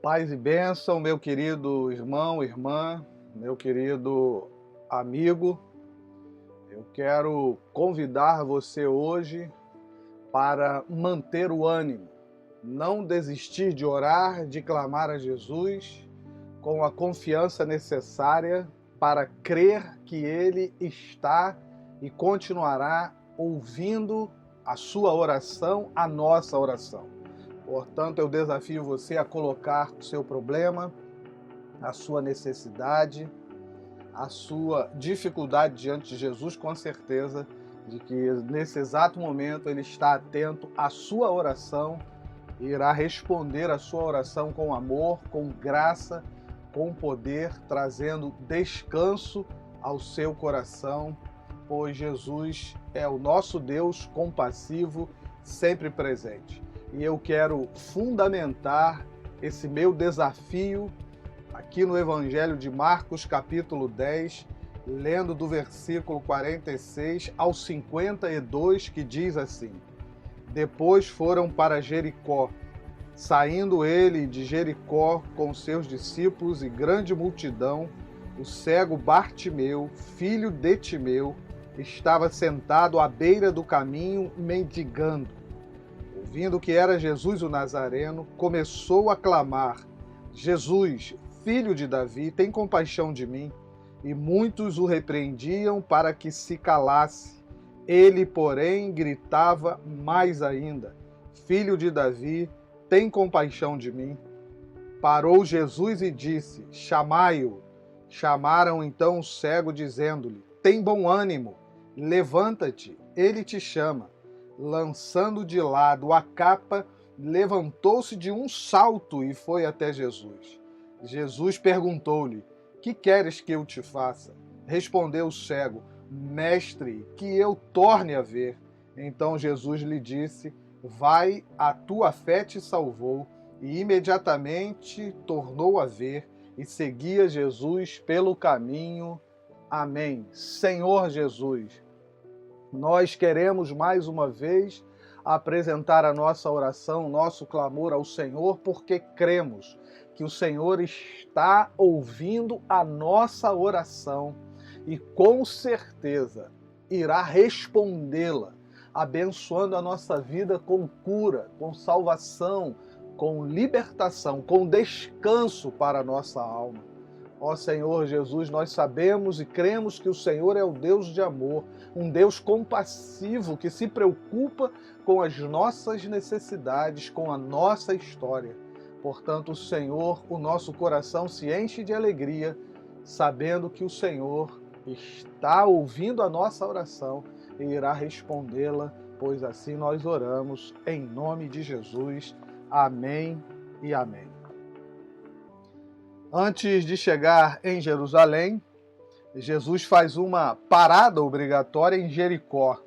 Paz e bênção, meu querido irmão, irmã, meu querido amigo. Eu quero convidar você hoje para manter o ânimo, não desistir de orar, de clamar a Jesus com a confiança necessária para crer que Ele está e continuará ouvindo a sua oração, a nossa oração. Portanto, eu desafio você a colocar o seu problema, a sua necessidade, a sua dificuldade diante de Jesus, com certeza de que nesse exato momento Ele está atento à sua oração e irá responder a sua oração com amor, com graça, com poder, trazendo descanso ao seu coração, pois Jesus é o nosso Deus compassivo, sempre presente. E eu quero fundamentar esse meu desafio aqui no Evangelho de Marcos, capítulo 10, lendo do versículo 46 ao 52, que diz assim: Depois foram para Jericó. Saindo ele de Jericó com seus discípulos e grande multidão, o cego Bartimeu, filho de Timeu, estava sentado à beira do caminho mendigando. Ouvindo que era Jesus o Nazareno, começou a clamar: Jesus, filho de Davi, tem compaixão de mim. E muitos o repreendiam para que se calasse. Ele, porém, gritava mais ainda: Filho de Davi, tem compaixão de mim. Parou Jesus e disse: Chamai-o. Chamaram então o cego, dizendo-lhe: Tem bom ânimo, levanta-te, ele te chama. Lançando de lado a capa, levantou-se de um salto e foi até Jesus. Jesus perguntou-lhe: Que queres que eu te faça? Respondeu o cego: Mestre, que eu torne a ver. Então Jesus lhe disse: Vai, a tua fé te salvou. E imediatamente tornou a ver e seguia Jesus pelo caminho. Amém. Senhor Jesus, nós queremos mais uma vez apresentar a nossa oração, nosso clamor ao Senhor, porque cremos que o Senhor está ouvindo a nossa oração e com certeza irá respondê-la, abençoando a nossa vida com cura, com salvação, com libertação, com descanso para a nossa alma. Ó Senhor Jesus, nós sabemos e cremos que o Senhor é o Deus de amor, um Deus compassivo que se preocupa com as nossas necessidades, com a nossa história. Portanto, o Senhor, o nosso coração se enche de alegria, sabendo que o Senhor está ouvindo a nossa oração e irá respondê-la, pois assim nós oramos em nome de Jesus. Amém e amém. Antes de chegar em Jerusalém, Jesus faz uma parada obrigatória em Jericó.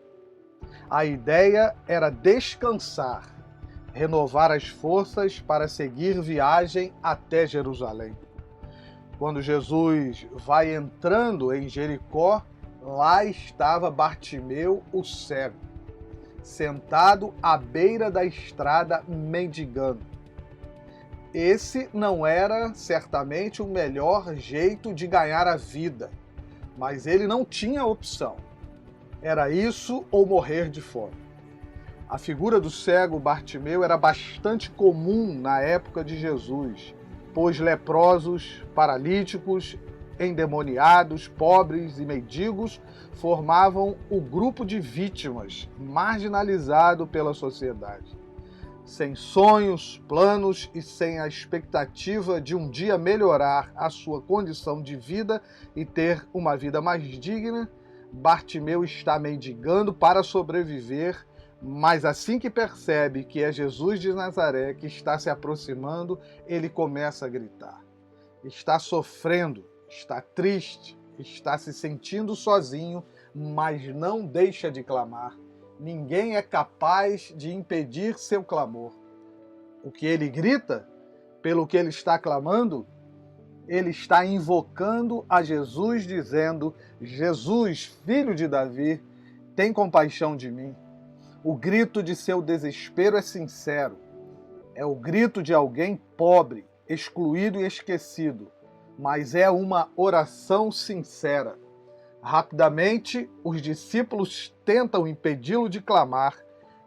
A ideia era descansar, renovar as forças para seguir viagem até Jerusalém. Quando Jesus vai entrando em Jericó, lá estava Bartimeu, o cego, sentado à beira da estrada mendigando. Esse não era certamente o melhor jeito de ganhar a vida, mas ele não tinha opção. Era isso ou morrer de fome. A figura do cego Bartimeu era bastante comum na época de Jesus, pois leprosos, paralíticos, endemoniados, pobres e mendigos formavam o grupo de vítimas marginalizado pela sociedade. Sem sonhos, planos e sem a expectativa de um dia melhorar a sua condição de vida e ter uma vida mais digna, Bartimeu está mendigando para sobreviver, mas assim que percebe que é Jesus de Nazaré que está se aproximando, ele começa a gritar. Está sofrendo, está triste, está se sentindo sozinho, mas não deixa de clamar. Ninguém é capaz de impedir seu clamor. O que ele grita, pelo que ele está clamando, ele está invocando a Jesus, dizendo: Jesus, filho de Davi, tem compaixão de mim. O grito de seu desespero é sincero. É o grito de alguém pobre, excluído e esquecido, mas é uma oração sincera. Rapidamente, os discípulos tentam impedi-lo de clamar,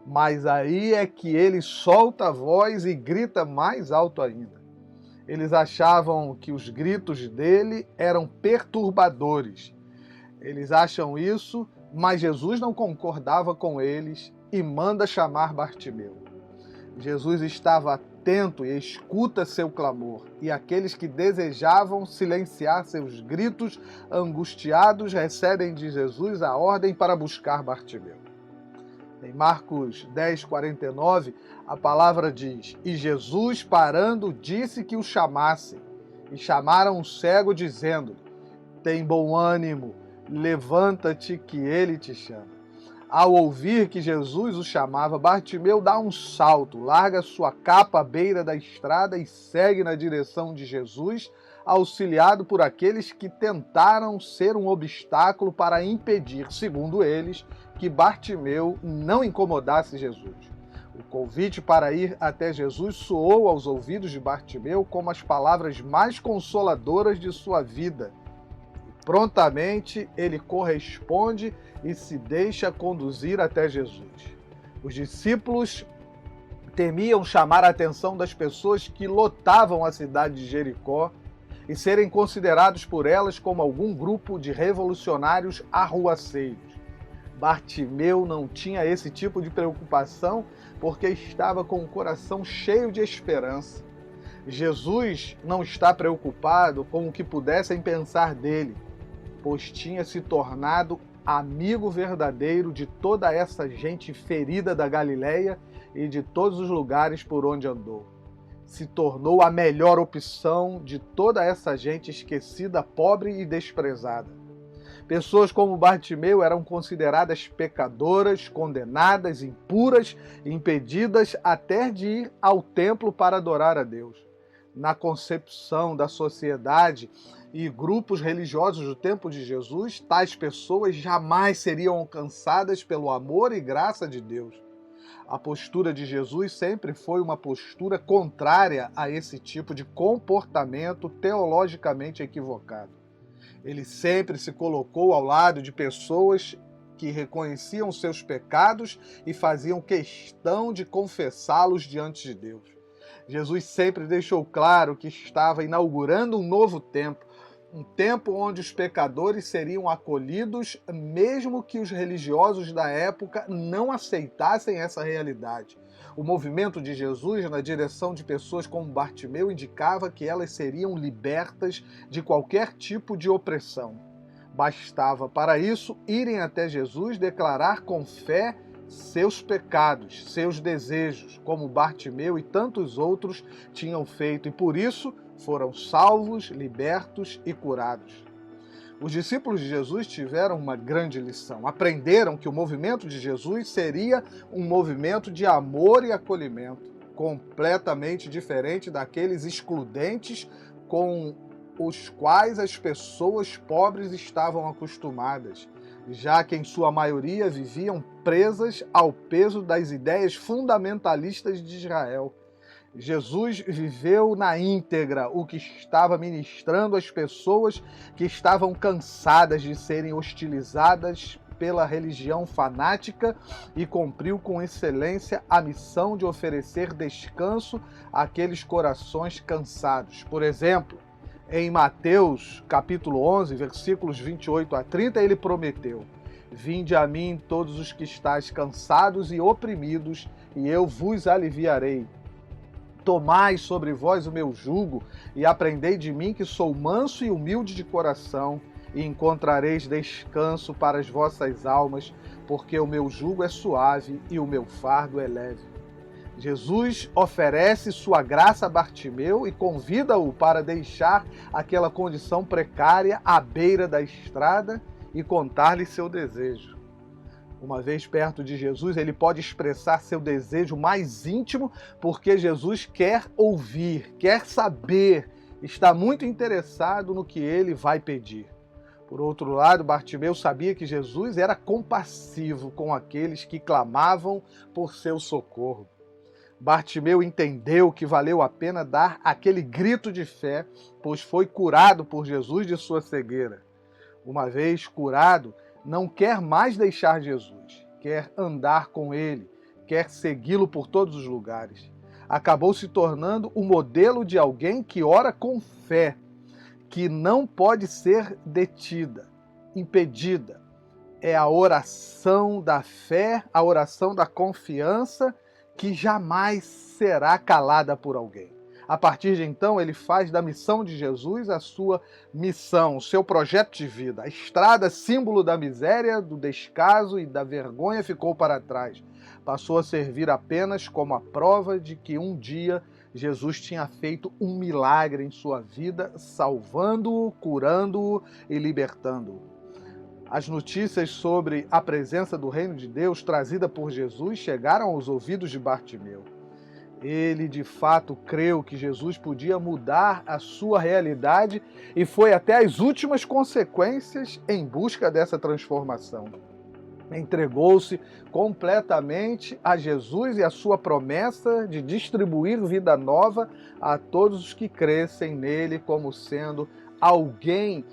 mas aí é que ele solta a voz e grita mais alto ainda. Eles achavam que os gritos dele eram perturbadores. Eles acham isso, mas Jesus não concordava com eles e manda chamar Bartimeu. Jesus estava atento e escuta seu clamor, e aqueles que desejavam silenciar seus gritos angustiados recebem de Jesus a ordem para buscar Bartimeu. Em Marcos 10:49, a palavra diz: E Jesus, parando, disse que o chamassem. E chamaram o cego, dizendo: Tem bom ânimo, levanta-te que ele te chama. Ao ouvir que Jesus o chamava, Bartimeu dá um salto, larga sua capa à beira da estrada e segue na direção de Jesus, auxiliado por aqueles que tentaram ser um obstáculo para impedir, segundo eles, que Bartimeu não incomodasse Jesus. O convite para ir até Jesus soou aos ouvidos de Bartimeu como as palavras mais consoladoras de sua vida. Prontamente ele corresponde e se deixa conduzir até Jesus. Os discípulos temiam chamar a atenção das pessoas que lotavam a cidade de Jericó e serem considerados por elas como algum grupo de revolucionários arruaceiros. Bartimeu não tinha esse tipo de preocupação porque estava com o coração cheio de esperança. Jesus não está preocupado com o que pudessem pensar dele, pois tinha se tornado amigo verdadeiro de toda essa gente ferida da Galileia e de todos os lugares por onde andou. Se tornou a melhor opção de toda essa gente esquecida, pobre e desprezada. Pessoas como Bartimeu eram consideradas pecadoras, condenadas, impuras, impedidas até de ir ao templo para adorar a Deus. Na concepção da sociedade e grupos religiosos do tempo de Jesus, tais pessoas jamais seriam alcançadas pelo amor e graça de Deus. A postura de Jesus sempre foi uma postura contrária a esse tipo de comportamento teologicamente equivocado. Ele sempre se colocou ao lado de pessoas que reconheciam seus pecados e faziam questão de confessá-los diante de Deus. Jesus sempre deixou claro que estava inaugurando um novo tempo, um tempo onde os pecadores seriam acolhidos, mesmo que os religiosos da época não aceitassem essa realidade. O movimento de Jesus na direção de pessoas como Bartimeu indicava que elas seriam libertas de qualquer tipo de opressão. Bastava, para isso, irem até Jesus declarar com fé seus pecados, seus desejos, como Bartimeu e tantos outros tinham feito, e por isso foram salvos, libertos e curados. Os discípulos de Jesus tiveram uma grande lição. Aprenderam que o movimento de Jesus seria um movimento de amor e acolhimento, completamente diferente daqueles excludentes com os quais as pessoas pobres estavam acostumadas, já que em sua maioria viviam presas ao peso das ideias fundamentalistas de Israel. Jesus viveu na íntegra o que estava ministrando às pessoas que estavam cansadas de serem hostilizadas pela religião fanática e cumpriu com excelência a missão de oferecer descanso àqueles corações cansados. Por exemplo, em Mateus capítulo 11, versículos 28 a 30, ele prometeu: Vinde a mim todos os que estáis cansados e oprimidos, e eu vos aliviarei. Tomai sobre vós o meu jugo e aprendei de mim, que sou manso e humilde de coração, e encontrareis descanso para as vossas almas, porque o meu jugo é suave e o meu fardo é leve. Jesus oferece sua graça a Bartimeu e convida-o para deixar aquela condição precária à beira da estrada e contar-lhe seu desejo. Uma vez perto de Jesus, ele pode expressar seu desejo mais íntimo, porque Jesus quer ouvir, quer saber, está muito interessado no que ele vai pedir. Por outro lado, Bartimeu sabia que Jesus era compassivo com aqueles que clamavam por seu socorro. Bartimeu entendeu que valeu a pena dar aquele grito de fé, pois foi curado por Jesus de sua cegueira. Uma vez curado, não quer mais deixar Jesus, quer andar com ele, quer segui-lo por todos os lugares. Acabou se tornando o modelo de alguém que ora com fé, que não pode ser detida, impedida. É a oração da fé, a oração da confiança, que jamais será calada por alguém. A partir de então, ele faz da missão de Jesus a sua missão, o seu projeto de vida. A estrada, símbolo da miséria, do descaso e da vergonha, ficou para trás. Passou a servir apenas como a prova de que um dia Jesus tinha feito um milagre em sua vida, salvando-o, curando-o e libertando-o. As notícias sobre a presença do reino de Deus trazida por Jesus chegaram aos ouvidos de Bartimeu. Ele, de fato, creu que Jesus podia mudar a sua realidade e foi até as últimas consequências em busca dessa transformação. Entregou-se completamente a Jesus e a sua promessa de distribuir vida nova a todos os que crescem nele, como sendo alguém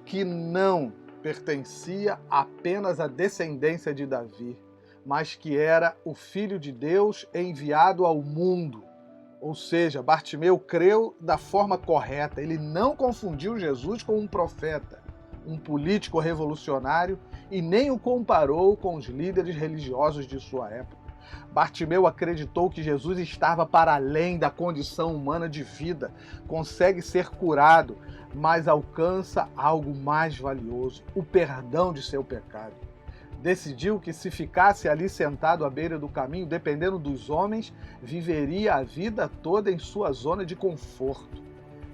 que não pertencia apenas à descendência de Davi, mas que era o Filho de Deus enviado ao mundo. Ou seja, Bartimeu creu da forma correta. Ele não confundiu Jesus com um profeta, um político revolucionário, e nem o comparou com os líderes religiosos de sua época. Bartimeu acreditou que Jesus estava para além da condição humana de vida, consegue ser curado, mas alcança algo mais valioso, o perdão de seu pecado. Decidiu que se ficasse ali sentado à beira do caminho, dependendo dos homens, viveria a vida toda em sua zona de conforto.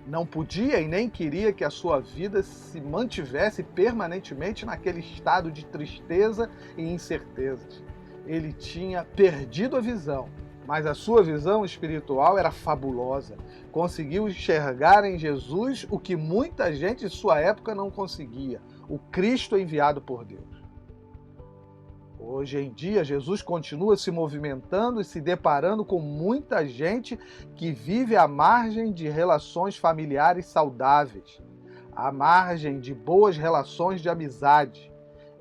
Não podia e nem queria que a sua vida se mantivesse permanentemente naquele estado de tristeza e incertezas. Ele tinha perdido a visão, mas a sua visão espiritual era fabulosa. Conseguiu enxergar em Jesus o que muita gente de sua época não conseguia, o Cristo enviado por Deus. Hoje em dia, Jesus continua se movimentando e se deparando com muita gente que vive à margem de relações familiares saudáveis, à margem de boas relações de amizade,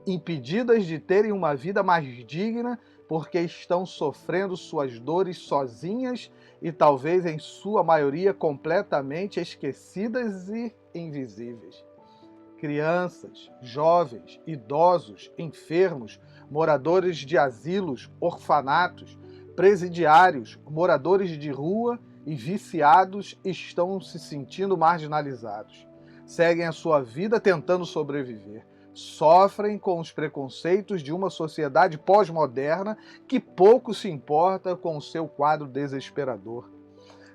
impedidas de terem uma vida mais digna porque estão sofrendo suas dores sozinhas e talvez em sua maioria completamente esquecidas e invisíveis. Crianças, jovens, idosos, enfermos, moradores de asilos, orfanatos, presidiários, moradores de rua e viciados estão se sentindo marginalizados. Seguem a sua vida tentando sobreviver. Sofrem com os preconceitos de uma sociedade pós-moderna que pouco se importa com o seu quadro desesperador.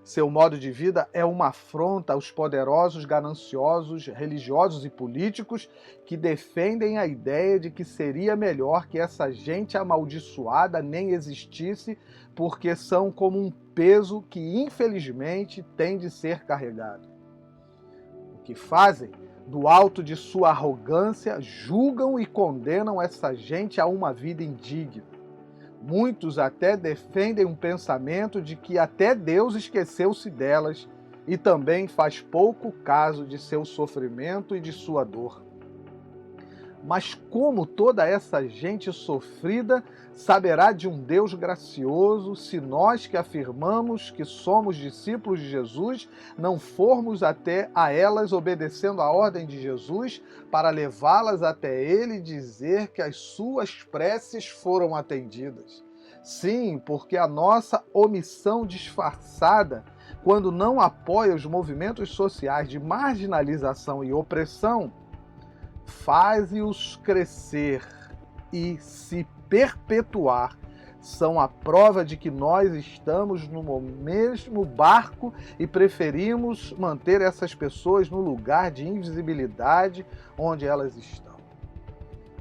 Seu modo de vida é uma afronta aos poderosos, gananciosos, religiosos e políticos que defendem a ideia de que seria melhor que essa gente amaldiçoada nem existisse, porque são como um peso que, infelizmente, tem de ser carregado. O que fazem? Do alto de sua arrogância, julgam e condenam essa gente a uma vida indigna. Muitos até defendem um pensamento de que até Deus esqueceu-se delas e também faz pouco caso de seu sofrimento e de sua dor. Mas como toda essa gente sofrida saberá de um Deus gracioso se nós que afirmamos que somos discípulos de Jesus não formos até a elas obedecendo a ordem de Jesus para levá-las até Ele e dizer que as suas preces foram atendidas? Sim, porque a nossa omissão disfarçada, quando não apoia os movimentos sociais de marginalização e opressão, faz-os crescer e se perpetuar, são a prova de que nós estamos no mesmo barco e preferimos manter essas pessoas no lugar de invisibilidade onde elas estão.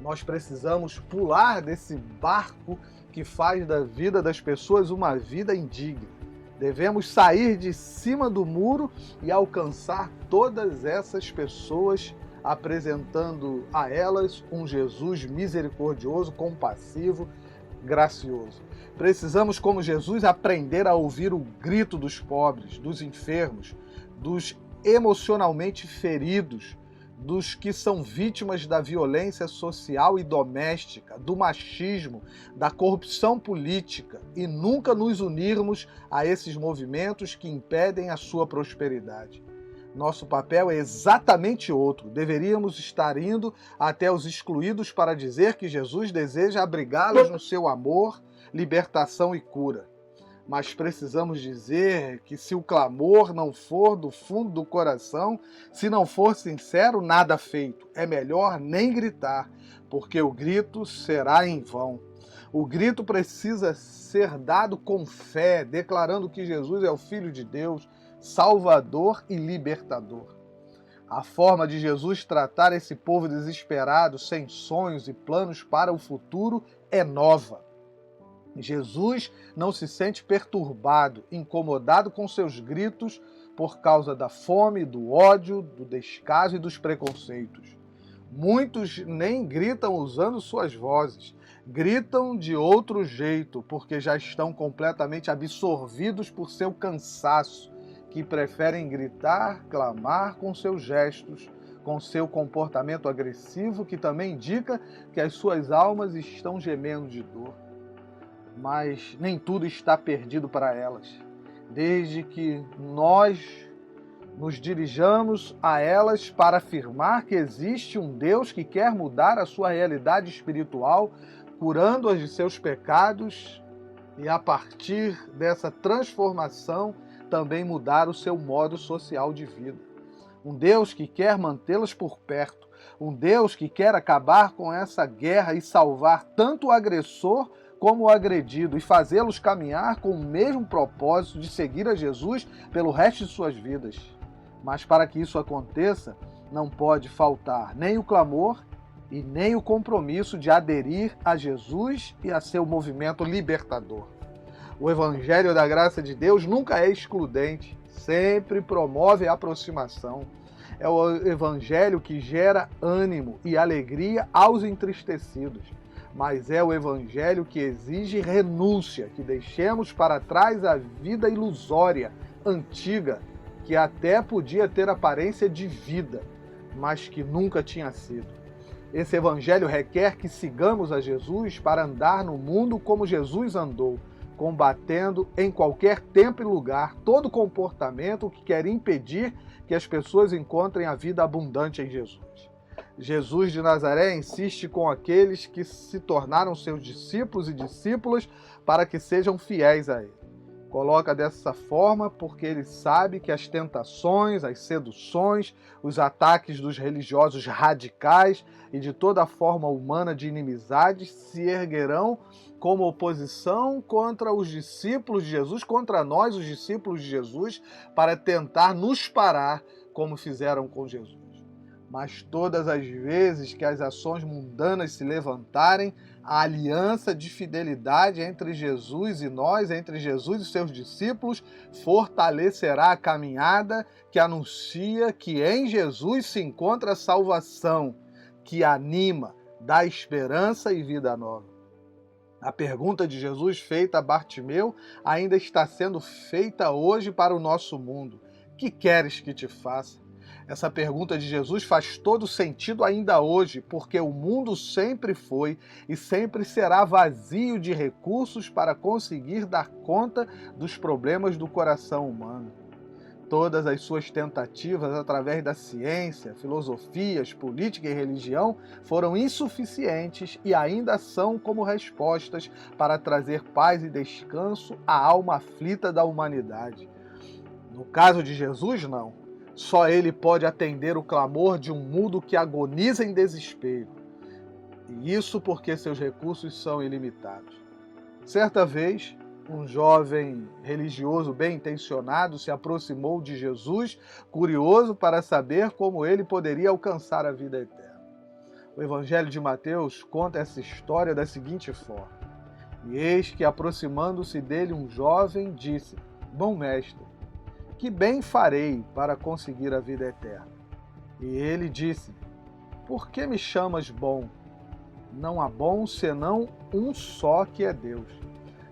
Nós precisamos pular desse barco que faz da vida das pessoas uma vida indigna. Devemos sair de cima do muro e alcançar todas essas pessoas, apresentando a elas um Jesus misericordioso, compassivo, gracioso. Precisamos, como Jesus, aprender a ouvir o grito dos pobres, dos enfermos, dos emocionalmente feridos, dos que são vítimas da violência social e doméstica, do machismo, da corrupção política, e nunca nos unirmos a esses movimentos que impedem a sua prosperidade. Nosso papel é exatamente outro. Deveríamos estar indo até os excluídos para dizer que Jesus deseja abrigá-los no seu amor, libertação e cura. Mas precisamos dizer que se o clamor não for do fundo do coração, se não for sincero, nada feito. É melhor nem gritar, porque o grito será em vão. O grito precisa ser dado com fé, declarando que Jesus é o Filho de Deus, Salvador e Libertador. A forma de Jesus tratar esse povo desesperado, sem sonhos e planos para o futuro, é nova. Jesus não se sente perturbado, incomodado com seus gritos por causa da fome, do ódio, do descaso e dos preconceitos. Muitos nem gritam usando suas vozes, gritam de outro jeito, porque já estão completamente absorvidos por seu cansaço, que preferem gritar, clamar com seus gestos, com seu comportamento agressivo, que também indica que as suas almas estão gemendo de dor. Mas nem tudo está perdido para elas. Desde que nós nos dirijamos a elas para afirmar que existe um Deus que quer mudar a sua realidade espiritual, curando-as de seus pecados e, a partir dessa transformação, também mudar o seu modo social de vida. Um Deus que quer mantê-las por perto. Um Deus que quer acabar com essa guerra e salvar tanto o agressor como o agredido e fazê-los caminhar com o mesmo propósito de seguir a Jesus pelo resto de suas vidas. Mas para que isso aconteça, não pode faltar nem o clamor e nem o compromisso de aderir a Jesus e a seu movimento libertador. O Evangelho da Graça de Deus nunca é excludente, sempre promove a aproximação. É o Evangelho que gera ânimo e alegria aos entristecidos. Mas é o Evangelho que exige renúncia, que deixemos para trás a vida ilusória, antiga, que até podia ter aparência de vida, mas que nunca tinha sido. Esse Evangelho requer que sigamos a Jesus para andar no mundo como Jesus andou, combatendo em qualquer tempo e lugar todo comportamento que quer impedir que as pessoas encontrem a vida abundante em Jesus. Jesus de Nazaré insiste com aqueles que se tornaram seus discípulos e discípulas para que sejam fiéis a ele. Coloca dessa forma porque ele sabe que as tentações, as seduções, os ataques dos religiosos radicais e de toda forma humana de inimizade se erguerão como oposição contra os discípulos de Jesus, contra nós, os discípulos de Jesus, para tentar nos parar como fizeram com Jesus. Mas todas as vezes que as ações mundanas se levantarem, a aliança de fidelidade entre Jesus e nós, entre Jesus e seus discípulos, fortalecerá a caminhada que anuncia que em Jesus se encontra a salvação, que anima, dá esperança e vida nova. A pergunta de Jesus feita a Bartimeu ainda está sendo feita hoje para o nosso mundo. Que queres que te faça? Essa pergunta de Jesus faz todo sentido ainda hoje, porque o mundo sempre foi e sempre será vazio de recursos para conseguir dar conta dos problemas do coração humano. Todas as suas tentativas através da ciência, filosofias, política e religião foram insuficientes e ainda são como respostas para trazer paz e descanso à alma aflita da humanidade. No caso de Jesus, não. Só ele pode atender o clamor de um mundo que agoniza em desespero. E isso porque seus recursos são ilimitados. Certa vez, um jovem religioso bem intencionado se aproximou de Jesus, curioso para saber como ele poderia alcançar a vida eterna. O Evangelho de Mateus conta essa história da seguinte forma. E eis que, aproximando-se dele um jovem, disse: Bom mestre, que bem farei para conseguir a vida eterna? E ele disse: Por que me chamas bom? Não há bom senão um só, que é Deus.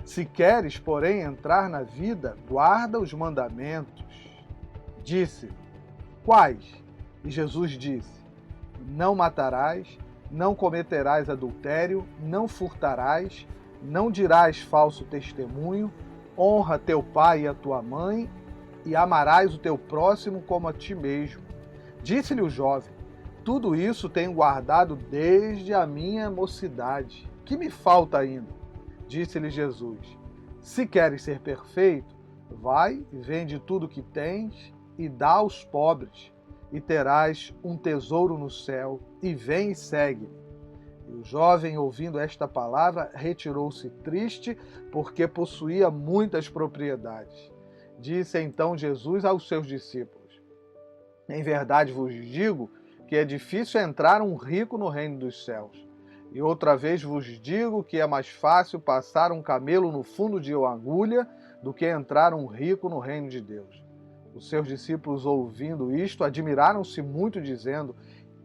Se queres, porém, entrar na vida, guarda os mandamentos. Disse: quais? E Jesus disse: não matarás, não cometerás adultério, não furtarás, não dirás falso testemunho, honra teu pai e a tua mãe, e amarás o teu próximo como a ti mesmo. Disse-lhe o jovem: tudo isso tenho guardado desde a minha mocidade. Que me falta ainda? Disse-lhe Jesus: se queres ser perfeito, vai, vende tudo o que tens e dá aos pobres, e terás um tesouro no céu, e vem e segue-me. E o jovem, ouvindo esta palavra, retirou-se triste, porque possuía muitas propriedades. Disse então Jesus aos seus discípulos: em verdade vos digo que é difícil entrar um rico no reino dos céus. E outra vez vos digo que é mais fácil passar um camelo no fundo de uma agulha do que entrar um rico no reino de Deus. Os seus discípulos, ouvindo isto, admiraram-se muito, dizendo: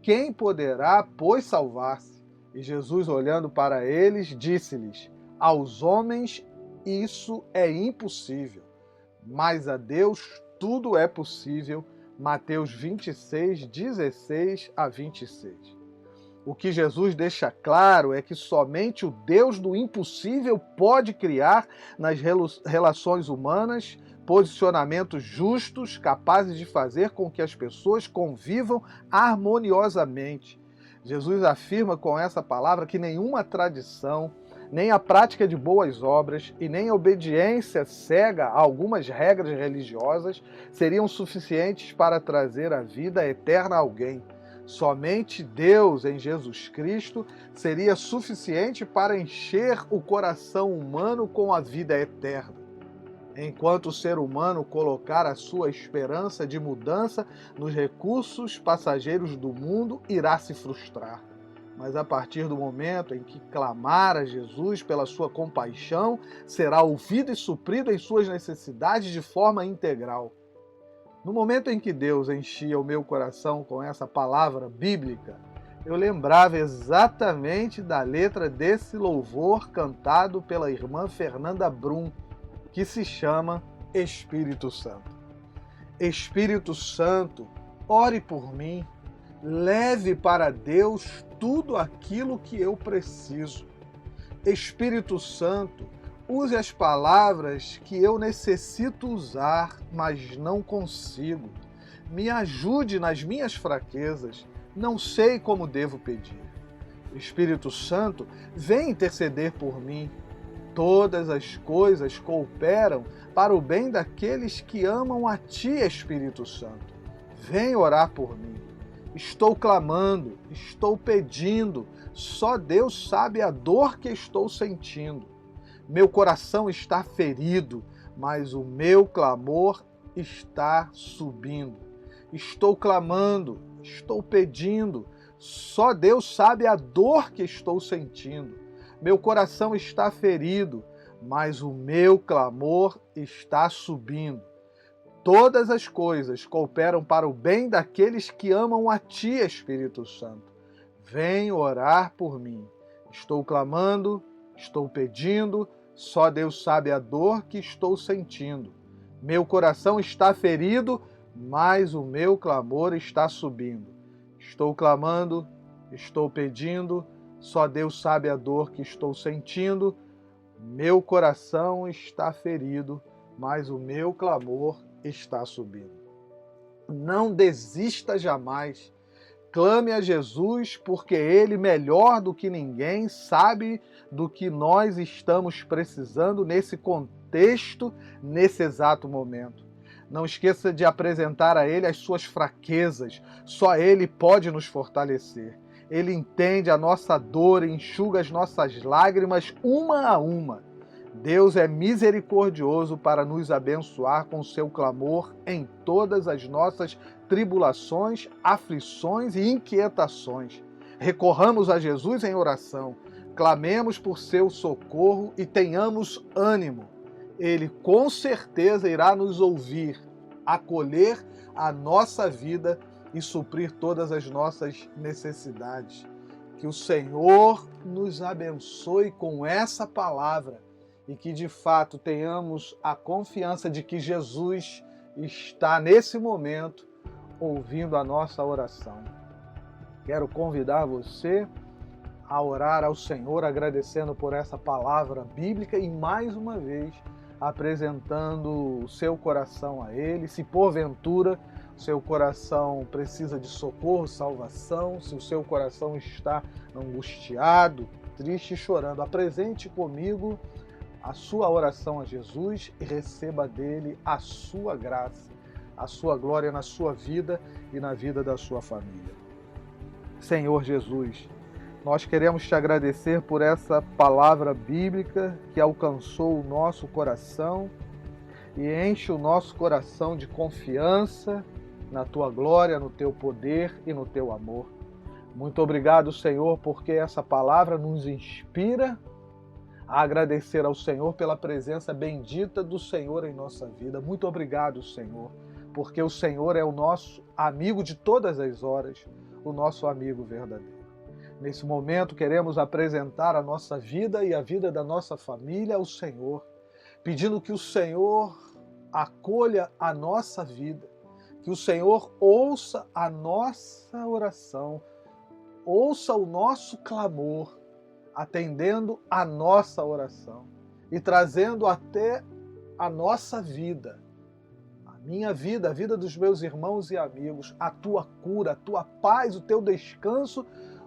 quem poderá, pois, salvar-se? E Jesus, olhando para eles, disse-lhes: aos homens isso é impossível, mas a Deus tudo é possível. Mateus 26, 16 a 26. O que Jesus deixa claro é que somente o Deus do impossível pode criar nas relações humanas posicionamentos justos, capazes de fazer com que as pessoas convivam harmoniosamente. Jesus afirma com essa palavra que nenhuma tradição, nem a prática de boas obras e nem a obediência cega a algumas regras religiosas seriam suficientes para trazer a vida eterna a alguém. Somente Deus, em Jesus Cristo, seria suficiente para encher o coração humano com a vida eterna. Enquanto o ser humano colocar a sua esperança de mudança nos recursos passageiros do mundo, irá se frustrar. Mas a partir do momento em que clamar a Jesus pela sua compaixão, será ouvido e suprido em suas necessidades de forma integral. No momento em que Deus enchia o meu coração com essa palavra bíblica, eu lembrava exatamente da letra desse louvor cantado pela irmã Fernanda Brum, que se chama Espírito Santo. Espírito Santo, ore por mim, leve para Deus tudo aquilo que eu preciso. Espírito Santo, use as palavras que eu necessito usar, mas não consigo. Me ajude nas minhas fraquezas, não sei como devo pedir. Espírito Santo, vem interceder por mim. Todas as coisas cooperam para o bem daqueles que amam a Ti, Espírito Santo. Vem orar por mim. Estou clamando, estou pedindo, só Deus sabe a dor que estou sentindo. Meu coração está ferido, mas o meu clamor está subindo. Estou clamando, estou pedindo, só Deus sabe a dor que estou sentindo. Meu coração está ferido, mas o meu clamor está subindo. Todas as coisas cooperam para o bem daqueles que amam a Ti, Espírito Santo. Vem orar por mim. Estou clamando, estou pedindo, só Deus sabe a dor que estou sentindo. Meu coração está ferido, mas o meu clamor está subindo. Estou clamando, estou pedindo, só Deus sabe a dor que estou sentindo. Meu coração está ferido, mas o meu clamor está subindo. Não desista jamais. Clame a Jesus, porque Ele, melhor do que ninguém, sabe do que nós estamos precisando nesse contexto, nesse exato momento. Não esqueça de apresentar a Ele as suas fraquezas. Só Ele pode nos fortalecer. Ele entende a nossa dor e enxuga as nossas lágrimas uma a uma. Deus é misericordioso para nos abençoar com seu clamor em todas as nossas tribulações, aflições e inquietações. Recorramos a Jesus em oração, clamemos por seu socorro e tenhamos ânimo. Ele com certeza irá nos ouvir, acolher a nossa vida e suprir todas as nossas necessidades. Que o Senhor nos abençoe com essa palavra e que de fato tenhamos a confiança de que Jesus está nesse momento ouvindo a nossa oração. Quero convidar você a orar ao Senhor agradecendo por essa palavra bíblica e mais uma vez apresentando o seu coração a Ele. Se porventura o seu coração precisa de socorro, salvação, se o seu coração está angustiado, triste e chorando, apresente comigo a sua oração a Jesus e receba dele a sua graça, a sua glória na sua vida e na vida da sua família. Senhor Jesus, nós queremos te agradecer por essa palavra bíblica que alcançou o nosso coração e enche o nosso coração de confiança na tua glória, no teu poder e no teu amor. Muito obrigado, Senhor, porque essa palavra nos inspira a agradecer ao Senhor pela presença bendita do Senhor em nossa vida. Muito obrigado, Senhor, porque o Senhor é o nosso amigo de todas as horas, o nosso amigo verdadeiro. Nesse momento, queremos apresentar a nossa vida e a vida da nossa família ao Senhor, pedindo que o Senhor acolha a nossa vida, que o Senhor ouça a nossa oração, ouça o nosso clamor, atendendo a nossa oração e trazendo até a nossa vida, a minha vida, a vida dos meus irmãos e amigos, a tua cura, a tua paz, o teu descanso,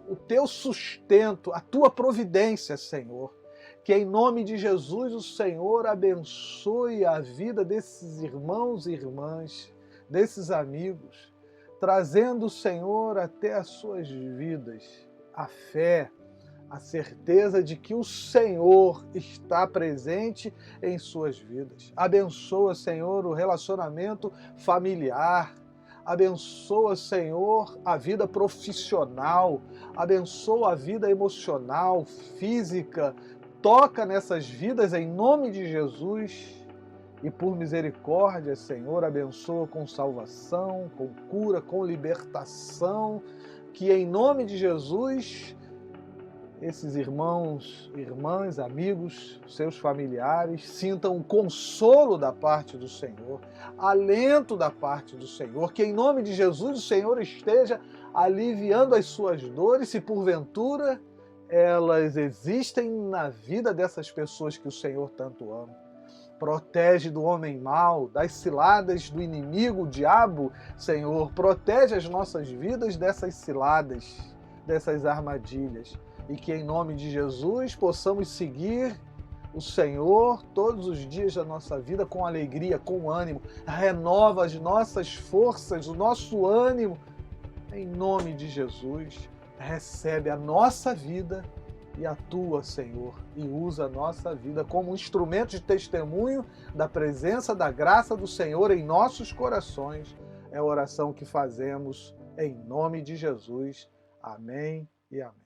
o teu sustento, a tua providência, Senhor. Que em nome de Jesus o Senhor abençoe a vida desses irmãos e irmãs, desses amigos, trazendo o Senhor até as suas vidas a fé, a certeza de que o Senhor está presente em suas vidas. Abençoa, Senhor, o relacionamento familiar. Abençoa, Senhor, a vida profissional. Abençoa a vida emocional, física. Toca nessas vidas em nome de Jesus. E por misericórdia, Senhor, abençoa com salvação, com cura, com libertação. Que em nome de Jesus esses irmãos, irmãs, amigos, seus familiares sintam o consolo da parte do Senhor, alento da parte do Senhor, que em nome de Jesus o Senhor esteja aliviando as suas dores, se porventura elas existem na vida dessas pessoas que o Senhor tanto ama. Protege do homem mau, das ciladas do inimigo, o diabo, Senhor, protege as nossas vidas dessas ciladas, dessas armadilhas. E que em nome de Jesus possamos seguir o Senhor todos os dias da nossa vida com alegria, com ânimo. Renova as nossas forças, o nosso ânimo. Em nome de Jesus, recebe a nossa vida e atua, Senhor, e usa a nossa vida como instrumento de testemunho da presença, da graça do Senhor em nossos corações. É a oração que fazemos em nome de Jesus. Amém e amém.